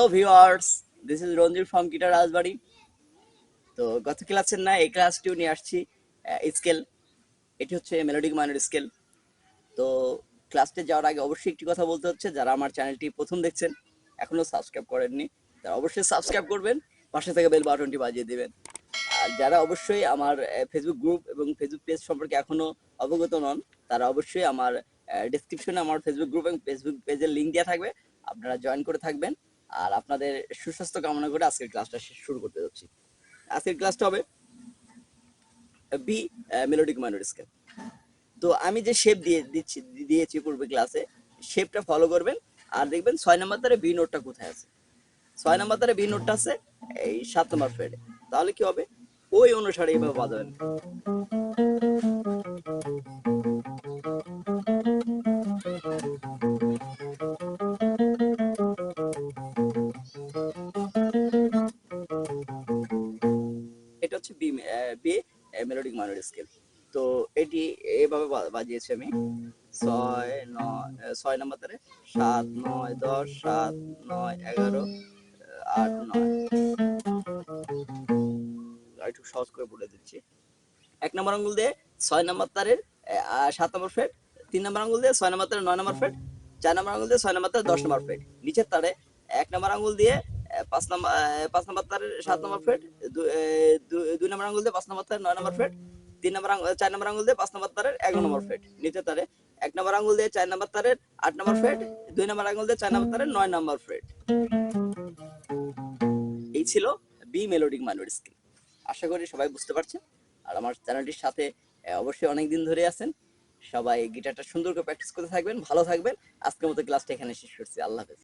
viewers, this is Ronju from Guitar Rajbari. তো গত ক্লাসের না এই ক্লাসটিও নিয়ে আসছি স্কেল। এটি হচ্ছে মেলোডিক মাইনর স্কেল। তো ক্লাসটি যাওয়ার আগে অবশ্যই একটি কথা বলতে হচ্ছে, যারা আমার চ্যানেলটি প্রথম দেখছেন এখনো সাবস্ক্রাইব করেননি তারা অবশ্যই সাবস্ক্রাইব করবেন, পাশে থেকে বেল বাটনটি বাজিয়ে দিবেন। আর যারা অবশ্যই আমার ফেসবুক গ্রুপ এবং ফেসবুক পেজ সম্পর্কে এখনো অবগত নন তারা অবশ্যই আমার ডেসক্রিপশনে আমার ফেসবুক গ্রুপ এবং ফেসবুক পেজের লিঙ্ক দেওয়া থাকবে, আপনারা জয়েন করে থাকবেন। আর আপনাদের সুস্বাস্থ্য কামনা করে আজকের ক্লাসটা শুরু করতে যাচ্ছি। আজকের ক্লাসটা হবে বি মেলোডিক মাইনর স্কেল। তো আমি যে শেপ দিয়েছি পূর্বে ক্লাসে, শেপটা ফলো করবেন আর দেখবেন 6 নাম্বার তারে বি নোটটা কোথায় আছে। 6 নাম্বার তারে বি নোটটা আছে এই 7 নাম্বার ফ্রেডে। তাহলে কি হবে, ওই অনুসারে এইভাবে বাজাবেন। এটা হচ্ছে বি মেলোডিক মাইনর স্কেল। তো এটি এইভাবে বাজিয়েছি আমি 6 নাম্বার তারে 7 9 10 7 9 11 8 9। একটু সহজ করে বলে দিচ্ছি। 1 নাম্বার আঙ্গুল দিয়ে 6 নাম্বার তারের 7 নাম্বার ফ্রেট, 3 নাম্বার আঙ্গুল দিয়ে 6 নাম্বার তারের 9 নাম্বার ফ্রেট, 4 নাম্বার আঙ্গুল দিয়ে 6 নাম্বার তারের 10 নাম্বার ফ্রেট, নিচের তারে 1 নাম্বার আঙ্গুল দিয়ে 5 নাম্বার তারের 7 নাম্বার ফ্রেট, 2 নাম্বার আঙ্গুল দিয়ে 5 নাম্বার তারের 9 নাম্বার ফ্রেট, 4 নাম্বার আঙ্গুল দিয়ে 5 নাম্বার তারের 11 নম্বর ফ্রেট, নিচের তারে 1 নাম্বার আঙ্গুল দিয়ে 4 নাম্বার তারের 8 নাম্বার ফ্রেট, 2 নাম্বার আঙ্গুল দিয়ে 4 নাম্বার তারের 9 নাম্বার ফ্রেট। এই ছিল বি মেলোডিক মাইনর স্কেল। আশা করি সবাই বুঝতে পারছেন। আর আমার চ্যানেলটির সাথে অবশ্যই অনেক দিন ধরে আছেন। সবাই গিটারটা সুন্দর করে প্র্যাকটিস করতে থাকবেন, ভালো থাকবেন। আজকের মতো ক্লাসটা এখানে শেষ করছি। আল্লাহ হাফেজ।